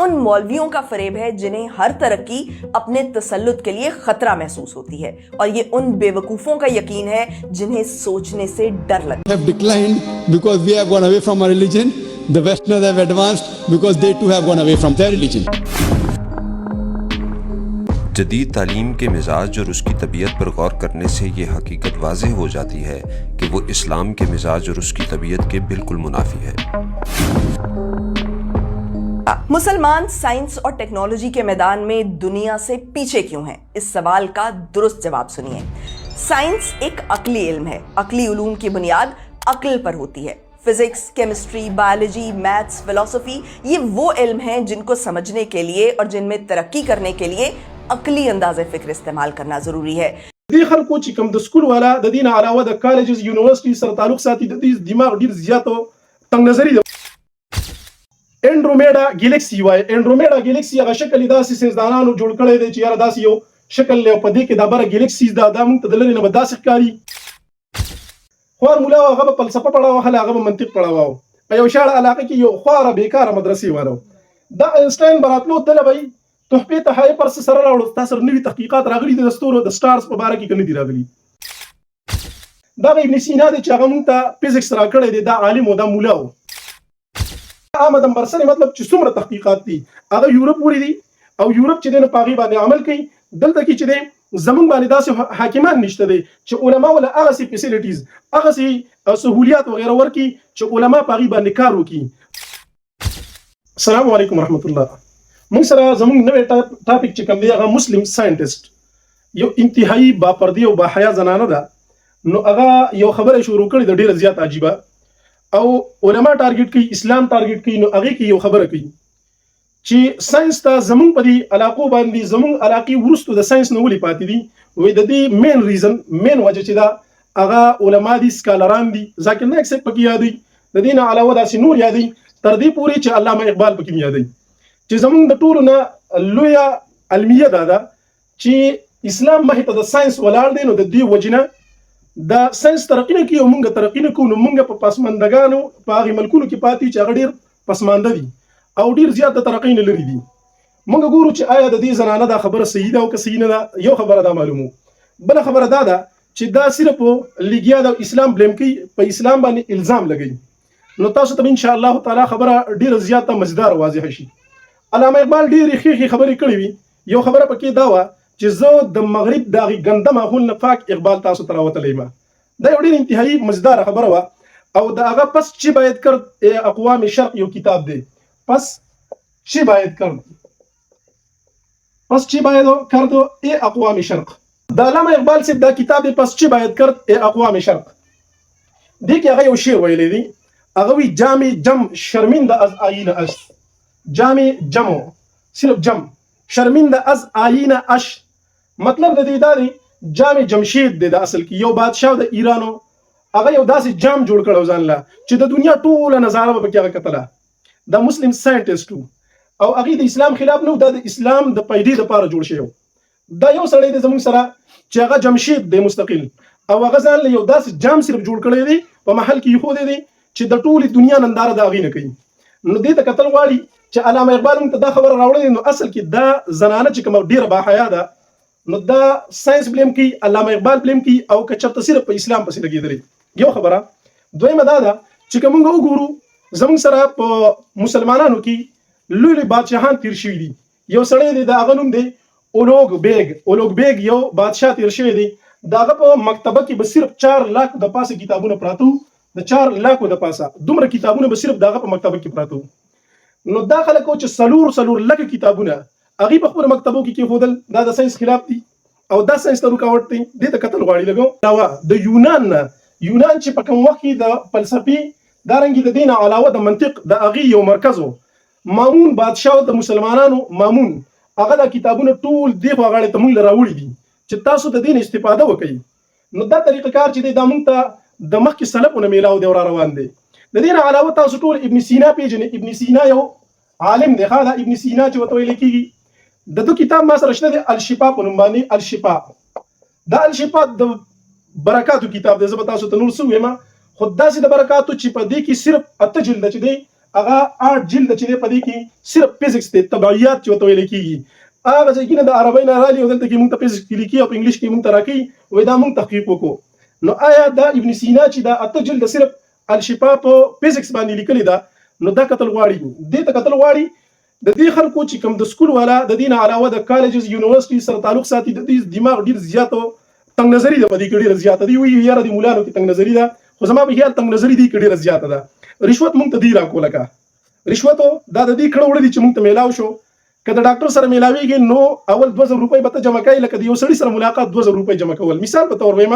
उन मौलवियों का फरेब है जिन्हें हर तरक्की अपने तसल्लुत के लिए खतरा महसूस होती है, और ये उन बेवकूफों का यकीन है जिन्हें सोचने से डर लगता है। Have declined because we have gone away from our religion. The Westerners have advanced because they too have gone away from their religion. जदीद तालीम के मिजाज और उसकी तबीयत पर गौर करने से ये हकीकत वाज़ेह हो जाती है कि वो इस्लाम के मिजाज और उसकी तबीयत के बिल्कुल मुनाफी है। मुसलमान साइंस और टेक्नोलॉजी के मैदान में दुनिया से पीछे क्यों हैं? इस सवाल का दुरुस्त जवाब सुनिए। साइंस एक अक्ली इल्म है। अक्ली उलूम की बुनियाद अक्ल पर होती है। Physics, chemistry, biology, maths, philosophy, ये वो इल्म हैं जिनको समझने के लिए और जिनमें तरक्की करने के लिए अक्ली अंदाज़े फिक्र इस्तेमाल करना जरूरी है। دې خلکو چې کوم د سکول والا د دین علاوه د کالجز یونیورسيټي سره تعلق ساتي د دې دماغ ډیر زیات او تنگ نظری ده. انډرومیډا ګلیکسي وای انډرومیډا ګلیکسي هغه شکل داسې سيزدانانو جوړ کړی دی چې یاره داسې یو شکل له په دې کې د بره ګلیکسي دا موږ ته د لری نه بداسې ښکاری. فارمولا هغه په فلسفه پڑھاوه، هغه په منطق پڑھاوه. په یو شاړه علاقه کې یو خواره بیکاره مدرسې واره. دا اینسټاین براتلو طلبای تحفه تحای پر سره راوړل. تاسو نوې تحقیقات راغلي د ستورو د سټارز په اړه کې کني دی راغلي. دا ابن سینا د چې هغه مونږ ته فزکس را کړی دی، دا عالم او دا مولا و. احمد امبرسن مطلب چې څومره تحقیقات دي هغه یورپ وړي دي او یورپ چې د پاغي باندې عمل کوي. دلته کې چې د زمون باندې داسې حاکمان نشته دي چې علما ولا هغه سي فیسیلیټیز هغه سي سہولیات وغیرہ ورکي چې علما پاغي باندې کار وکړي. السلام علیکم ورحمت الله. موږ سره زموږ نوې ټاپک چې کوم دی هغه مسلم ساينټیست، یو انتهایی با پردی او با حیا زنانه ده. نو هغه یو خبره شروع کړې د ډیره زیات عجیبه او علما ټارګټ کوي، اسلام ټارګټ کوي. نو هغه کې یو خبره کوي چې ساينس ته زموږ په دې علاقو باندې زموږ علاقې ورستو د ساينس نه ولې پاتې دي. وې د دې مین ریزن مین وجه چې دا هغه علما دي، سکالران دي، ذاکر نایک صاحب پکې یادي، د دې نه علاوه داسې نور یادي، تر دې پورې چې علامه اقبال پکې یادي. چې زمونږ د ټولو نه لویه علمیه ده چې اسلام مخې ته د ساينس ولاړ دی. نو د دې وجنه د ساينس ترقی نه کوي او موږ ترقی نه کوو. نو موږ په پسماندګانو په هغې ملکونو کې پاتې چې هغه ډېر پسمانده دي او ډېر زیات د ترقی نه لري دي. موږ ګورو چې آیا د دې زنانه دا خبره صحیح ده او که صحیح نه ده. یو خبره دا معلومو. بله خبره دا ده چې دا صرف لیګیا د اسلام بلیم کوي، په اسلام باندې الزام لګوي. نو تاسو ته ان شاء الله تعالی خبره ډېره زیاته مزیدار واضح شي. علامه اقبال ډېرې ښې خبرې کړې وي. یو خبره پکې دا وه چې زه د مغرب د هغې ګنده ماحول نه پاک اقبال تاسو ته راوتلی یم. دا یو ډېر انتهایی مزیداره خبره وه او د هغه پس چی باید کرد اقوام شرق یو کتاب دی. پس چی باید کرد پس چی باید کرد اقوام شرق. د علامه اقبال صاحب دا کتاب دی پس چی باید کرد اقوام شرق. دې کې هغه یو شعر ویلی دی. هغه وی جام جم شرمنده از آیین است. جام جمو صرف جم شرمنده از آیین اش. مطلب د دې دا دی جام جمشید دی د اصل کې یو بادشاه د ایرانو هغه یو داسې جام جوړ کړو ځان له چې د دنیا ټوله نظاره به پکې هغه کتله. د مسلم ساينټیسټ او هغه د اسلام خلاف نه، دا د اسلام د پیدې لپاره جوړ شوی. دا یو سړی دی زموږ سره چې هغه جمشید دی مستقل او هغه ځان له یو داسې جام صرف جوړ کړی دی په محل کې ایښودی دی چې د ټولې دنیا ننداره د هغې نه کوي. نو دې ته کتل غواړي چې علامه اقبال موږ ته دا خبره راوړلې. نو اصل کې دا زنانه چې کومه ډېره باحیا ده نو دا ساينس بلیم کوي، علامه اقبال بلیم کوي او که چېرته صرف په اسلام پسې لګېدلې. یو خبره. دویمه دا ده چې که موږ وګورو زموږ سره په مسلمانانو کې لوی لوی بادشاهان تیر شوي دي. یو سړی دی د هغه نوم دی اولوګ بیګ. اولوګ بیګ یو بادشاه تیر شوی دی. د هغه په مکتبه کې به صرف 4 لاکو د پاسه کتابونه پراته وو. د 4 لاکو د پاسه دومره کتابونه به صرف د هغه په مکتبه کې پراته وو. نو دا خلک چې څلور لکه کتابونه هغې په خپلو مکتبو کې کېښودل، دا د ساينس خلاف دي او دا ساينس ته رکاوټ دی. دې ته کتل غواړي لګو علاوه د یونان نه. یونان چې په کوم وخت کې د فلسفې دارنګې د دې نه علاوه د منطق د هغې یو مرکز و. مامون بادشاه د مسلمانانو مامون هغه دا کتابونه ټول دې خوا غاړې ته موږ له راوړي دي چې تاسو د دې نه استفاده وکړئ. نو دا طریقه کار چې دی دا موږ ته د مخکې سلفونه میلاو دی او را روان دی. د دې نه علاوه تاسو ټول ابن سینا پیژنئ. ابن سینا یو عالم دی. دا ابن سینا چې ورته ویل کېږي د دو کتاب ما سره شته دی الشفا په نوم باندې. الشفا دا الشفا د برکاتو کتاب دی. زه به تاسو ته نور څه ووایم خو داسې د برکاتو چې په دې کې صرف 8 جلده چې دی هغه 8 جلد چې دی په دې کې صرف فزکس دی، طبیعیات چې ورته ویل کېږي. هغه چې کینه د عربی نه رالي او دلته کې موږ ته فزکس کې لیکي او په انګلیش کې موږ ته راکوي، وایي دا موږ تحقیق وکړو. نو آیا دا ابن سینا چې دا 8 جلد صرف الشفا په فزکس باندې لیکلې ده، نو دا کتل غواړي، دې ته کتل غواړي د دې خلکو چې کوم د سکول والا د دین علاوه د کالجز یونیورسيټي سره تعلق ساتي، د دې دماغ ډیر زیات او تنگ نظری ده، په دې کې ډیر زیات دی. وی یاره د مولانو کې تنگ نظری ده، خو زما په خیال تنگ نظری دی کې ډیر زیات ده. رشوت مونږ ته دی راکوله کا رشوت دا د دې کړه وړي چې مونږ ته میلاو شو. کله ډاکټر سره میلاویږي نو اول 2000 روپۍ به ته جمع کوي، لکه د یو سړي سره ملاقات 2000 روپۍ جمع کول. مثال په تور وایم،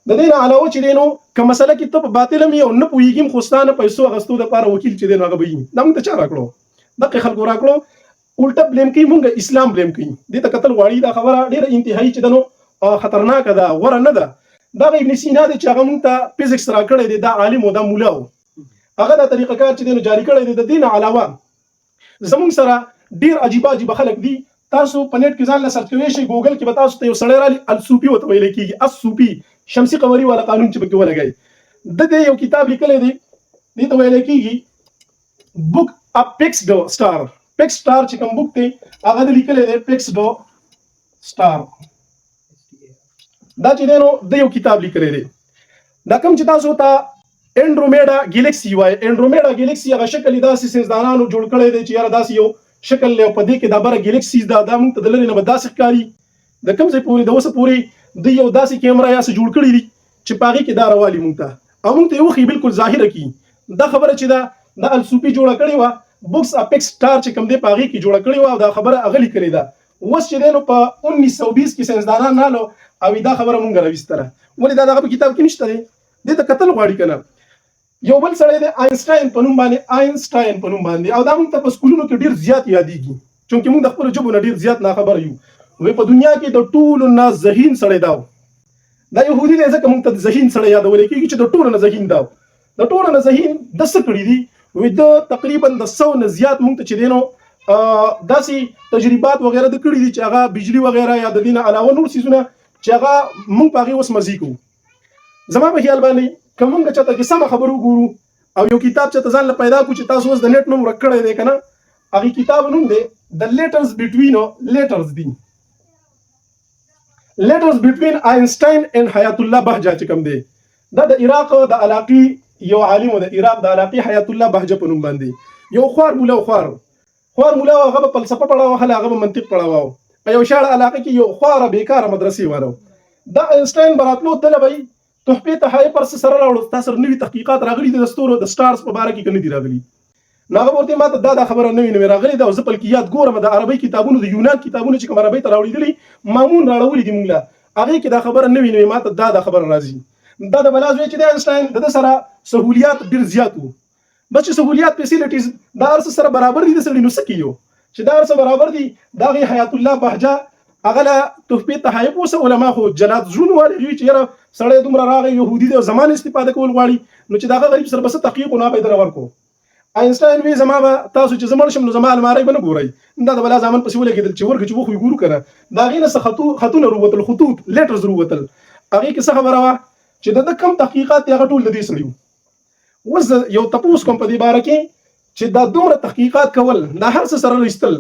د دې علاوه چې دینو کوم مسله کې ته په باطل مې او نه پويږم، خو ستانه پیسو غستو د پاره وکیل چې دینو هغه به دا مونږ ته چا راکړو، دغه خلکو راکړو. الټا بلیم کوي، مونږ اسلام بلیم کوي. دې ته قتل غواړي. دا خبره ډیره انتهایی چې دنو خطرناک ده، غوړه نه ده. دا ابن سینا د چې هغه مونږ ته فزکس راکړی دی، دا عالم او دا مولا و، هغه دا طریقه کار چې دینو جاری کړی دی. د دین علاوه زمونږ سره ډیر عجیب عجیب خلک دي. تاسو په نیټ کې ځان له سرچ کوئ شي، ګوګل کې به تاسو ته یو سړی رالي الصوفي وته ویل کېږي، الصوفي شمسي قمري والا قانون چې پکې ولګي. د دې یو کتاب لیکلی دی، دې ته ویل کېږي بک اپ پیکس ډو سٹار. پیکس سٹار چې کوم بک دی هغه د لیکلی دی پیکس ډو سٹار. دا چې دینو د یو کتاب لیکلی دی. دا کوم چې تاسو ته انډرومیډا ګیلیکسي وای، انډرومیډا ګیلیکسي هغه شکل داسې سیزدانانو جوړ کړی دی چې یاره داسې یو شکل له په دې کې دا بره ګیلیکسي دا موږ ته د لري نه به داسې ښکاري. د کوم ځای پورې د اوسه پورې د یو داسې کیمرا یا څه جوړ کړی دي چې په هغې کې دا راوالي موږ ته او موږ ته یې وښیي بالکل ظاهره کړي. دا خبره چې ده د الصوفي جوړه کړې وه، بکس اپیکس سٹار چې کوم دی په هغې کې جوړه کړې وه او دا خبره هغه لیکلې ده. اوس چې دی نو په 1920 کې ساینسدانان رالو او دا خبره مونږ راویستله. ولې دا دغه په کتاب کې نشته دی، دې ته کتل غواړي که نه. یو بل سړی دی آینسټاین په نوم باندې، او دا موږ ته په سکولونو کې ډېر زیات یادېږي، چونکې موږ د خپلو ژبو نه ډېر زیات ناخبره یو. وایي په دنیا کې د ټولو نه ذهین سړی دا و. دا یهودي دی ځکه موږ ته ذهین سړی یادولی کېږي چې د ټولو نه ذهین دا و. د ټولو نه ذهین د څه کړي دي؟ وایي د تقریبا د 100 نه زیات موږ ته چې دی نو داسې تجربات وغیره د کړي دي چې هغه بجلی وغیره یا د دې نه علاوه نور څیزونه چې هغه موږ په هغې اوس مزې کوو. زما په خیال باندې که موږ چاته کې سمه خبره وګورو او یو کتاب چاته ځان له پیدا کړو چې تاسو اوس د نیټ نوم ورک کړی دی که نه، هغې کتاب نوم دی د لیټرز بټوین لیټرز دي، لیټرز بټوین آینسټاین اینډ حیات الله بهجه چې کوم دی، دا د عراق د علاقي یو عالم د عراق د علاقي حیات الله بهجه په نوم باندې یو خوار مولا خوار مولا هغه به فلسفه پړاوه، هغه به منطق پړاوه. په یو شاړه علاقه کې یو خواره بیکاره مدرسې والو. دا آینسټاین به راتلو دله به تحفې تحایف پر سره راوړو، تا سره نوي تحقیقات راغلي دي د ستورو د سټارز په باره کې که نه دي راغلي. نو هغه ورته ما ته دا خبره نوې راغلې ده او زه بلکې ګورم د عربي کتابونو د یونان کتابونو چې کوم عربي ته راوړېدلي مامون راوړي دي موږ له هغې کې دا خبره نوې ما ته دا خبره راځي. دا د بلا زوی چې دی آینسټاین د ده سره سهولیات ډېر زیات وو، بس چې سهولیات فیسیلیټیز دا هر څه سره برابر دي د سړي، نو څه کیو چې دا هر څه برابر دي. د هغې حیات الله بهجه هغه له تحفې تحایف اوسه علما خو جلات زړونه والي چې یاره سړی دومره راغی یهودي دی او زمان استفاده کول غواړي، نو چې د هغه غریب سره به څه تحقیق و نه به یې دله ورکړو. آینسټاین وی زما به تاسو چې زه مړ شم نو زما المارۍ به نه ګورئ، دا د بلا زامن پسې ولګېدل چې ورکړه چې وخوی ګورو که نه. د هغې نه څه خطونه رووتل، خطوط لیټرز رووتل. هغې کې څه خبره وه چې د کم تحقیقات دی هغه ټول د دې سړي وو. اوس یو تپوس کوم په دې باره کې چې دا دومره تحقیقات کول، دا هر څه سره ایستل،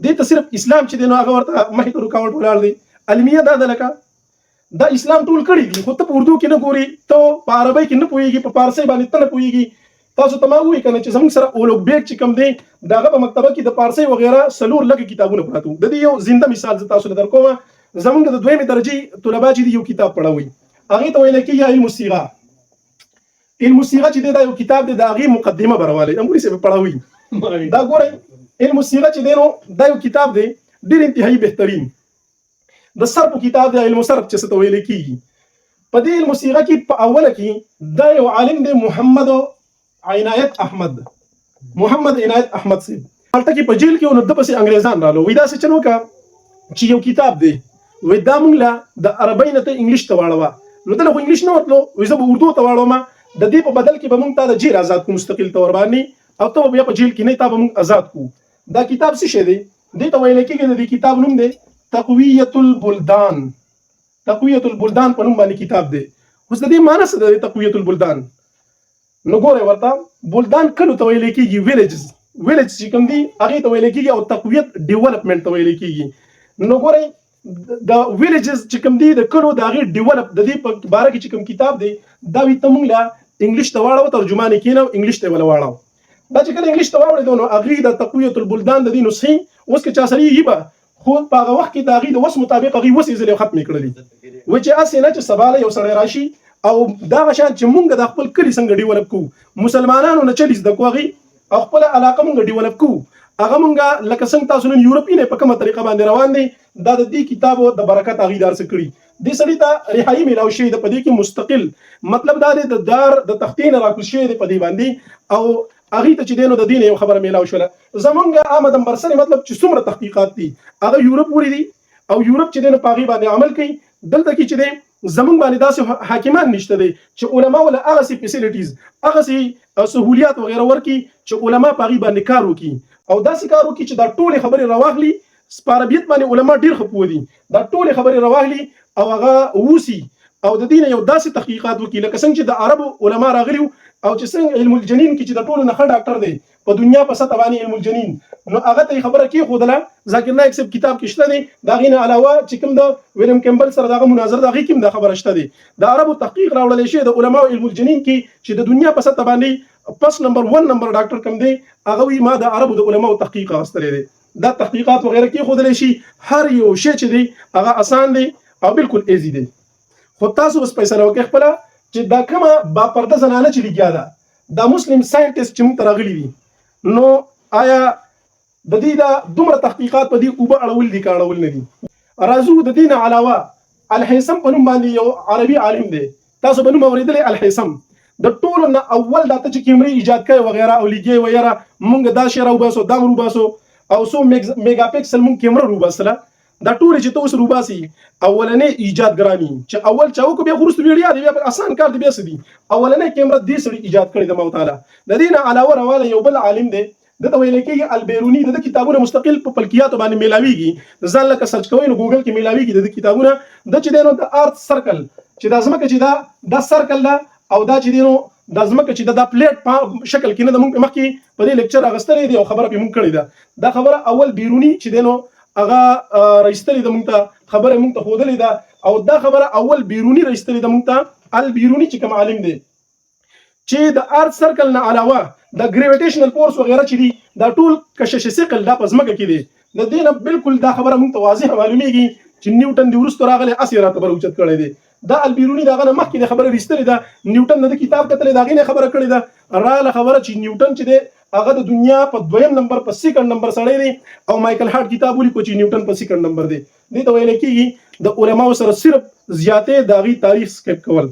دې ته صرف اسلام چې دی نو هغه ورته مخې ته رکاوټ ولاړ دی. علمیه دا ده لکه دا اسلام ټول کړي دي، خو ته په اردو کې نه ګوري، ته په عربی کې نه پوهېږي، په فارسۍ باندې ته نه پوهېږي. تاسو ته ما ووایي که نه چې زموږ سره اولوګ بیګ چې کوم دی د هغه په مکتبه کې د فارسۍ وغیره 4 لږ کتابونه پراته وو. د دې یو زنده مثال زه تاسو له درکوم. زموږ د 2مې درجې طلبا چې دي یو کتاب پړوي، هغې ته ویل کېږي علم الصیغه. علم الصیغه چې دی دا یو کتاب دی، د هغې مقدمه به راوالی اموري صاحب پړوي. دا ګورئ علم الصیغه چې دی نو دا یو کتاب دی ډېر انتهایی بهترین. د صرف کتاب دی، علم صرف چې څه ته ویل کېږي. په دې علم الصیغه کې په اوله کې دا یو عالم دی محمد عنایت احمد صاحب. هلته کې په جیل کې نو د پسې انګریزان رالو، وایي داسې چل وکړه چې یو کتاب دی، وایي دا موږ له د عربۍ نه ته انګلیش ته واړوه. نو دله خو انګلیش نه ورتلو، وایي زه به اردو ته واړوم، د دې په بدل کې به موږ تا د جیل آزاد کړو مستقل طور باندې، او ته به بیا په جیل کې نه تا به موږ آزاد کړو. دا کتاب څه شی دی؟ دې ته ویل کېږي د دې کتاب نوم دی تقویة البلدان. تقویة البلدان په نوم باندې کتاب دی. اوس د دې معنی څه دی تقویة البلدان؟ نو ګوره ورته بلدان کلو ته ویل کېږي ویلج چې کوم دي هغې ته ویل کېږي او تقویت ډیولپمنټ ته ویل کېږي. نو ګورئ د ویلجز چې کوم دي د کلو د هغې ډیولپ د دې په باره کې چې کوم کتاب دی دا وي ته مونږ له انګلیش ته واړو ترجمان یې کېنو انګلیش ته وله واړو. دا چې کله انګلیش ته واوړېدو نو هغې د تقویت البلدان د دې نسخې اوس که چا سره یې به خو په هغه وخت کې د هغې د وس مطابق هغې وس ایزلې ختمې کړلې وایي چې هسې نه چې سبا له یو سړی راشي او دغه شان چې مونږ د خپل کلي څنګه ډیولپ کوو مسلمانانو نه چلې زده کړو هغې او خپله علاقه مونږ ډیولپ کوو هغه مونږه لکه څنګه تاسو نن یورپین په کومه طریقه باندې روان دی دا د دې کتابو د برکت هغې دار څه کړي دې سړي ته رهایي میلاو شوې ده په دې کې مستقل مطلب دا دی د دار د تختې نه راکوز شوی دی په دې باندې او هغې ته چې دی نو د دې نه یو خبره میلاو شوله. زمونږ آمد امبرسنې مطلب چې څومره تحقیقات دي هغه یورپ وړي دي او یورپ چې دی نو په هغې باندې عمل کوي. دلته کې چې دی زمونږ باندې داسې حاکمان نشته دی چې علما له هغسې فیسیلیټیز هغسې سهولیات وغیره ورکړي چې علما په هغې باندې کار وکړي او داسې کار وکړي چې دا ټولې خبرې راواخلي. په عربیت باندې علما ډېر ښه پوه دي دا ټولې خبرې راواخلي او هغه ووسي او د دې نه یو داسې تحقیقات وکړي لکه څنګه چې د عربو علما راغلي او چې څنګه علم الجنین کې چې د ټولو نه ښه ډاکټر دی په دنیا په سطح باندې علم الجنین نو هغه ته یې خبره کېښودله ذاکر نایک صاحب کتاب کې شته دی د هغې نه علاوه چې کوم د ویلیم کیمبل سره دغه مناظره د هغې کې هم دا خبره شته دی. د عربو تحقیق راوړلی شوی د علماو علم الجنین کې چې د دنیا په سطح باندې پس نمبر 1 نمبر ډاکټر کوم دی هغه وایي ما د عربو د علماو تحقیق اخیستلی دی. دا تحقیقات وغیره کېښودلی شي هر یو شی چې دی هغه اسان دی او بالکل ایزي دی. خو تاسو اوس فیصله وکړئ خپله چې دا کومه باپرده زنانه چې لګیا ده دا مسلم ساینټسټ چې موږ ته راغلي دي نو آیا د دې دا دومره تحقیقات په دې اوبه اړول دي که اړول نه دي. راځو د دې نه علاوه الهیثم په نوم باندې یو عربي عالم دی تاسو به نوم اورېدلی الهیثم د ټولو نه اول دا ته چې کیمرې ایجاد کوي وغیره او لیږي ویره مونږ دا شی راوباسو دا روباسو او څو میګا پکسل مونږ کیمره روباسله دا ټولې چې ته اوس روباسي اولنې ایجاد ګراني چې اول چا وکړو بیا خو وروسته ویډیا دی بیا اسان کار دی بیا څه دي اولنې کیمره دې سړي ایجاد کړې د الله تعالی. د دې نه علاوه روانه یو بل عالم دی دته ویل کېږي البیروني د کتابونو مستقل په فلکیاتو باندې میلاویږي ځان لکه سرچ کوئ نو ګوګل کې میلاویږي د کتابونه د چې دی نو د ارت سرکل چې دا ځمکه چې دا سرکل ده او دا چې دی نو دا ځمکه چې دا پلیټ په شکل کې نه د مونږ مخکې په دې لیکچر اخیستلی دی او خبره پرې مونږ کړې ده دا خبره اول بیروني چې دی نو هغه رایستلی ده مونږ ته خبره مونږ ته ښودلې ده او دا خبره اول بیروني رایستلی ده مونږ ته البیروني چې کوم عالم دی چې د ارت سرکل نه علاوه د ګریویټیشنل فورس وغیره چې دي دا ټول کشش ثقل دا په ځمکه کې دی. د دې نه بالکل دا خبره مونږ ته واضحه معلومیږي چې نیوټن د وروسته راغلی هسې راته بر اوچت کړی دی. دا البیروني د هغه نه مخکې د خبره ایستلې ده نیوټن د کتاب کتلی د هغې نه خبره کړې ده راله خبره چې نیوټن چې دی هغه د دنیا په 2م نمبر په 2nd نمبر سړی دی او مایکل هارټ کتاب ولیکو چې نیوټن په 2nd نمبر دی. دې ته ویل کېږي د علماو سره صرف زیاتې د هغې تاریخ سکیپ کول.